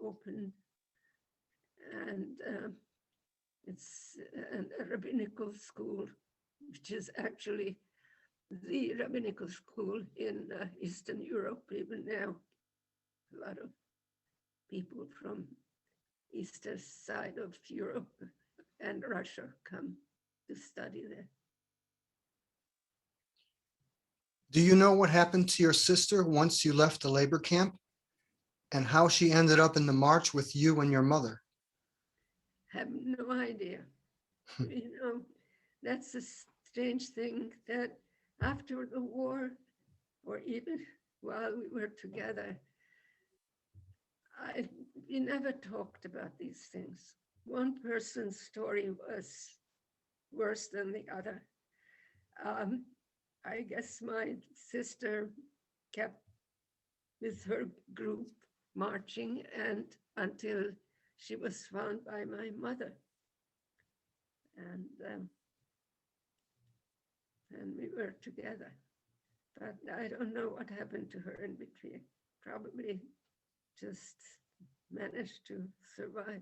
opened, and it's a rabbinical school, which is actually the rabbinical school in Eastern Europe even now. A lot of people from eastern side of Europe and Russia come to study there. Do you know what happened to your sister once you left the labor camp, and how she ended up in the march with you and your mother? Have no idea. That's a strange thing that after the war, or even while we were together, we never talked about these things. One person's story was worse than the other. I guess my sister kept with her group marching and until she was found by my mother. And we were together. But I don't know what happened to her in between. Probably just managed to survive.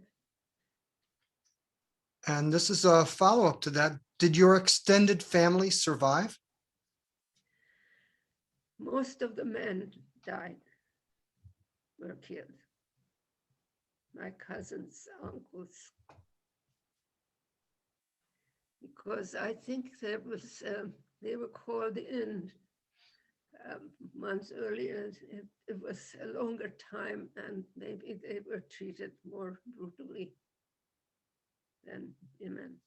And this is a follow-up to that. Did your extended family survive? Most of the men died, were killed. My cousins, uncles, because I think there was, they were called in months earlier. It was a longer time, and maybe they were treated more brutally than women.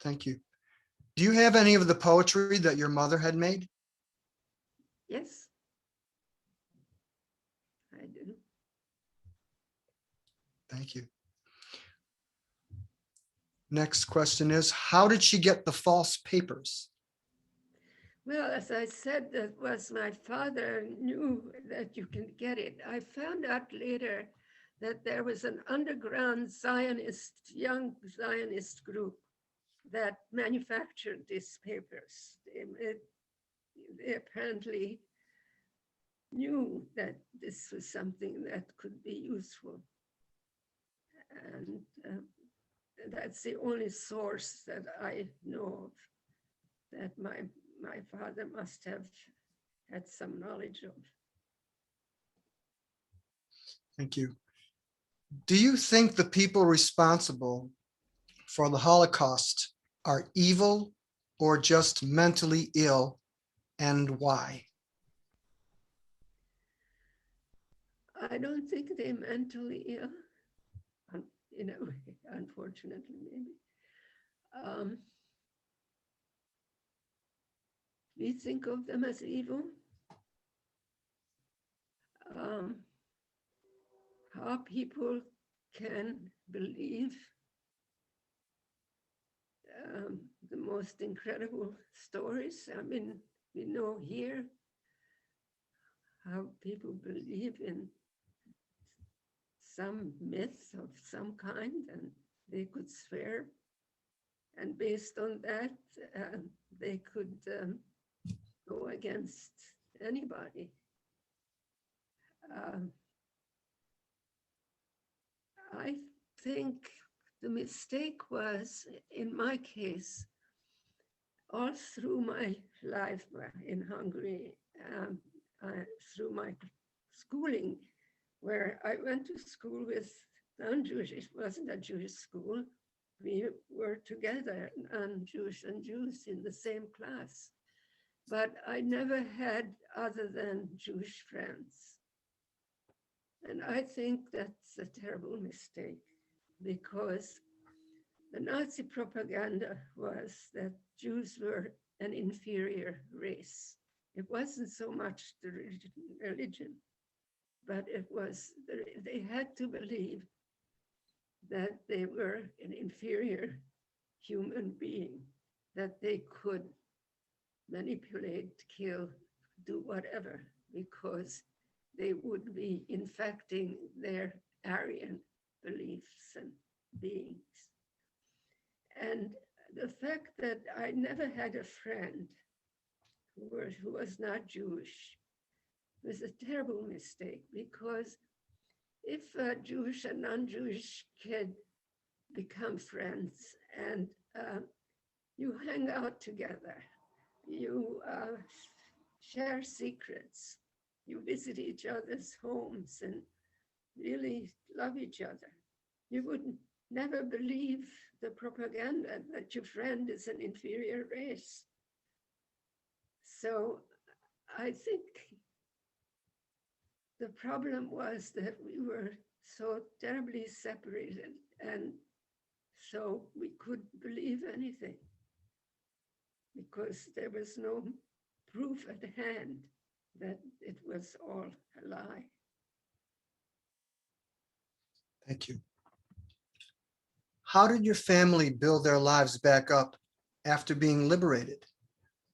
Thank you. Do you have any of the poetry that your mother had made? Yes, I do. Thank you. Next question is, how did she get the false papers? Well, as I said, that was my father knew that you can get it. I found out later that there was an underground young Zionist group that manufactured these papers. They apparently knew that this was something that could be useful. And that's the only source that I know of that my father must have had some knowledge of. Thank you. Do you think the people responsible for the Holocaust are evil or just mentally ill, and why? I don't think they're mentally ill, in a way, unfortunately, maybe. We think of them as evil. how people can believe the most incredible stories. I mean, we know here how people believe in some myths of some kind, and they could swear. And based on that, they could go against anybody. I think the mistake was, in my case, all through my life in Hungary, through my schooling, where I went to school with non-Jewish, it wasn't a Jewish school. We were together, non-Jewish and Jews in the same class. But I never had other than Jewish friends. And I think that's a terrible mistake, because the Nazi propaganda was that Jews were an inferior race. It wasn't so much the religion, but it was, they had to believe that they were an inferior human being, that they could manipulate, kill, do whatever, because they would be infecting their Aryan beliefs and beings. And the fact that I never had a friend who was not Jewish was a terrible mistake, because if a Jewish and non-Jewish kid become friends and you hang out together, you share secrets, you visit each other's homes and really love each other, you would never believe the propaganda that your friend is an inferior race. So I think the problem was that we were so terribly separated, and so we could believe anything because there was no proof at hand that it was all a lie. Thank you. How did your family build their lives back up after being liberated?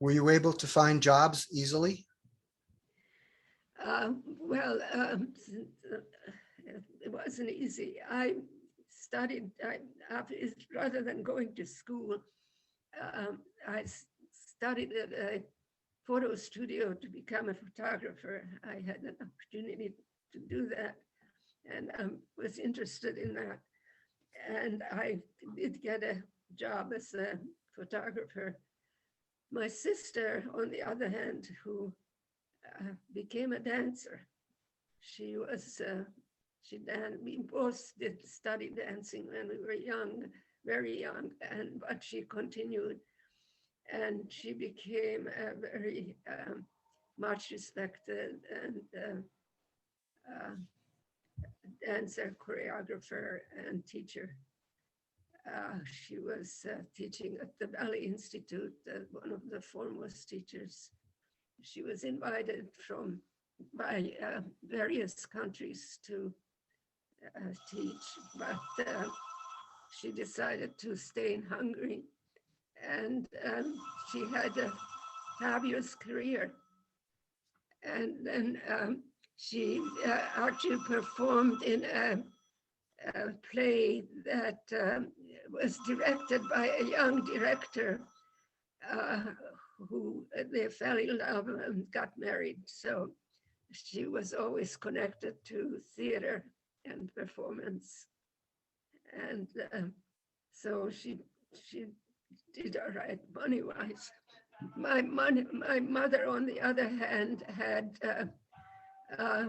Were you able to find jobs easily? It wasn't easy. I studied, rather than going to school, I studied at a photo studio to become a photographer. I had an opportunity to do that, and I was interested in that. And I did get a job as a photographer. My sister, on the other hand, who became a dancer, she was, we both did study dancing when we were young, very young, but she continued, and she became a very much respected and dancer, choreographer, and teacher. She was teaching at the Ballet Institute, one of the foremost teachers. She was invited by various countries to teach, but she decided to stay in Hungary, and she had a fabulous career. And then she actually performed in a play that was directed by a young director who they fell in love and got married. So she was always connected to theater and performance. And so she did all right money-wise. My mother, on the other hand, had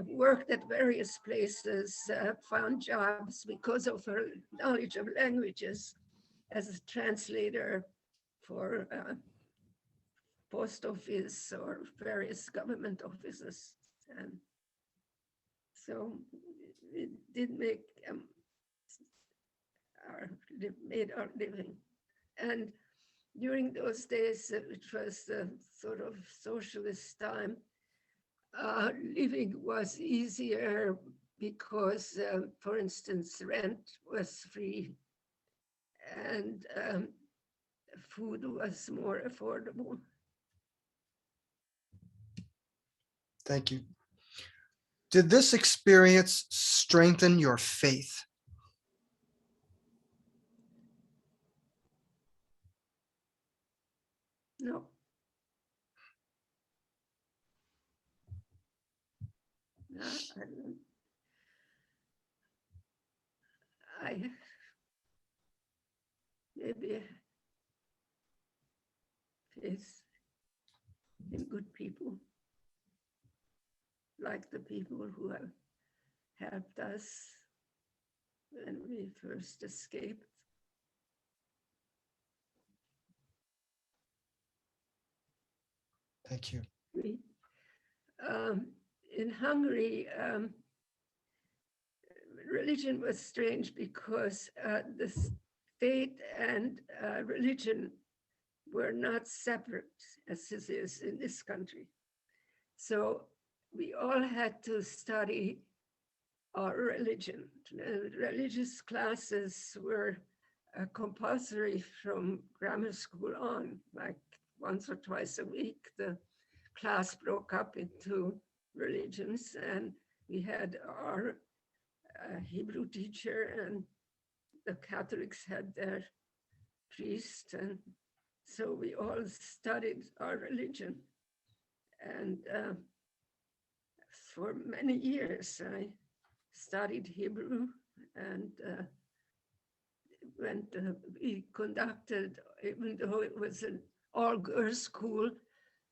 worked at various places, found jobs because of her knowledge of languages as a translator for post office or various government offices. And so it did make made our living. And during those days, it was the sort of socialist time. Living was easier because, for instance, rent was free and food was more affordable. Thank you. Did this experience strengthen your faith? No. No, I don't. I maybe faith in good people, like the people who have helped us when we first escaped. Thank you. We, in Hungary, religion was strange because the state and religion were not separate as this is in this country. So we all had to study our religion. Religious classes were compulsory from grammar school on, like once or twice a week. The class broke up into religions, and we had our Hebrew teacher, and the Catholics had their priest, and so we all studied our religion. And for many years, I studied Hebrew, and we conducted, even though it was an all-girls school,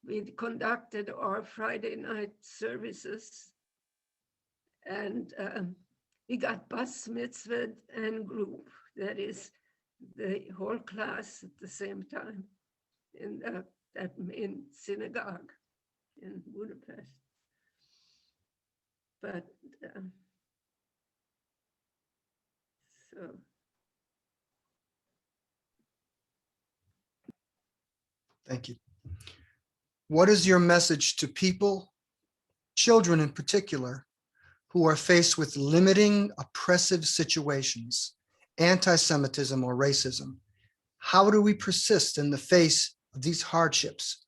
we conducted our Friday night services, and we got bas mitzvah and group, that is the whole class at the same time in that main synagogue in Budapest. But so Thank you. What is your message to people, children in particular, who are faced with limiting oppressive situations, anti-Semitism or racism? How do we persist in the face of these hardships?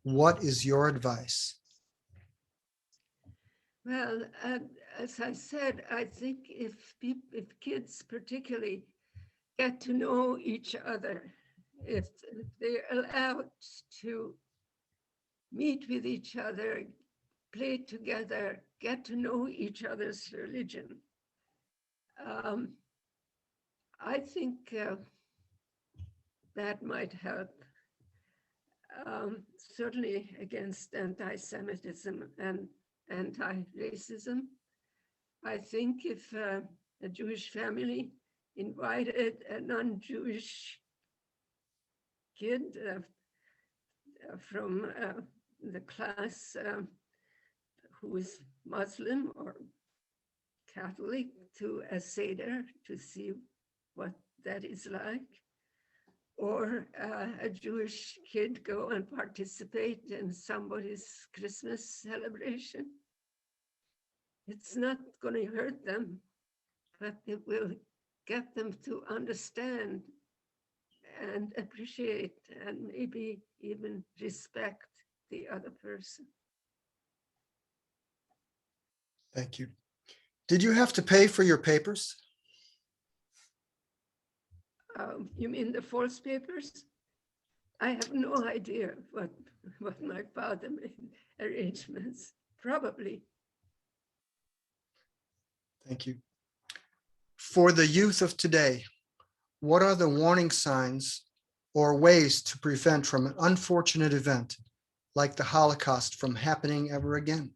What is your advice? well, as I said, I think if kids particularly get to know each other, if they're allowed to meet with each other, play together, get to know each other's religion, I think that might help. Certainly against anti-Semitism and anti-racism. I think if a Jewish family invited a non-Jewish kid from the class who is Muslim or Catholic to a Seder to see what that is like, or a Jewish kid go and participate in somebody's Christmas celebration. It's not going to hurt them, but it will get them to understand and appreciate and maybe even respect the other person. Thank you. Did you have to pay for your papers? You mean the false papers? I have no idea what my father made arrangements. Probably. Thank you. For the youth of today, what are the warning signs or ways to prevent from an unfortunate event like the Holocaust from happening ever again?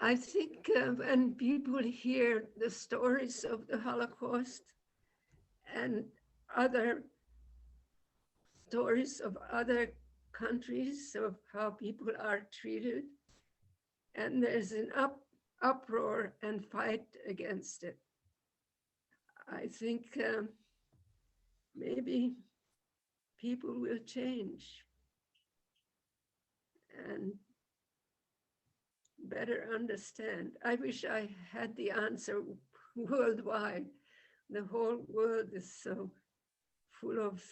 I think when people hear the stories of the Holocaust and other stories of other countries of how people are treated, and there's an uproar and fight against it, I think maybe people will change. better understand. I wish I had the answer worldwide. The whole world is so full of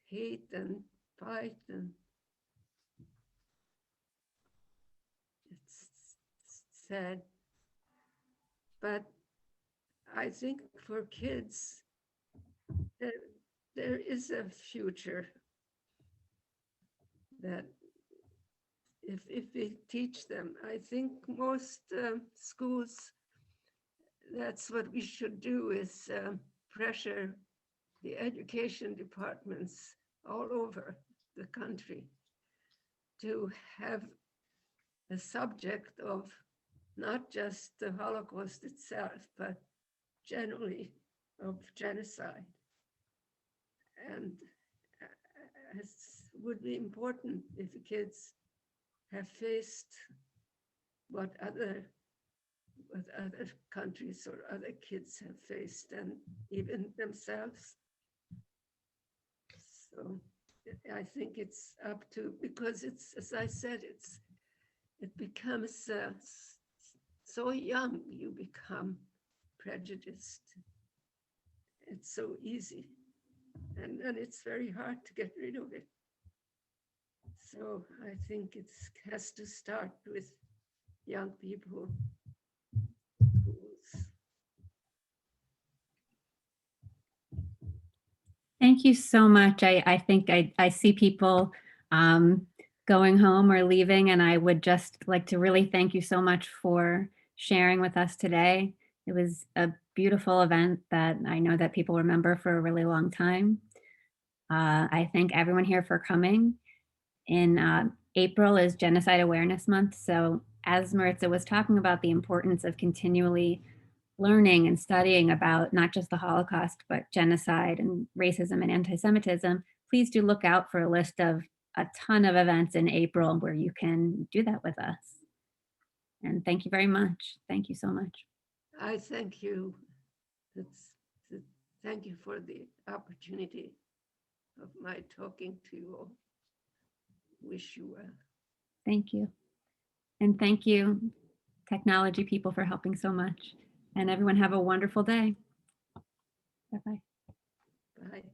hate and fight, and it's sad. But I think for kids, there is a future that if we teach them. I think most schools, that's what we should do, is pressure the education departments all over the country to have a subject of not just the Holocaust itself, but generally of genocide. And it would be important if the kids have faced what other countries or other kids have faced, and even themselves. So I think it's up to, because it's, as I said, it becomes so young, you become prejudiced. It's so easy, and it's very hard to get rid of it. So I think it has to start with young people. Thank you so much. I think I see people going home or leaving, and I would just like to really thank you so much for sharing with us today. It was a beautiful event that I know that people remember for a really long time. I thank everyone here for coming. In April is Genocide Awareness Month. So as Maritza was talking about the importance of continually learning and studying about not just the Holocaust, but genocide and racism and anti-Semitism, please do look out for a list of a ton of events in April where you can do that with us. And thank you very much. Thank you so much. I thank you. Thank you for the opportunity of my talking to you all. Wish you well. Thank you. And thank you, technology people, for helping so much. And everyone have a wonderful day. Bye-bye. Bye.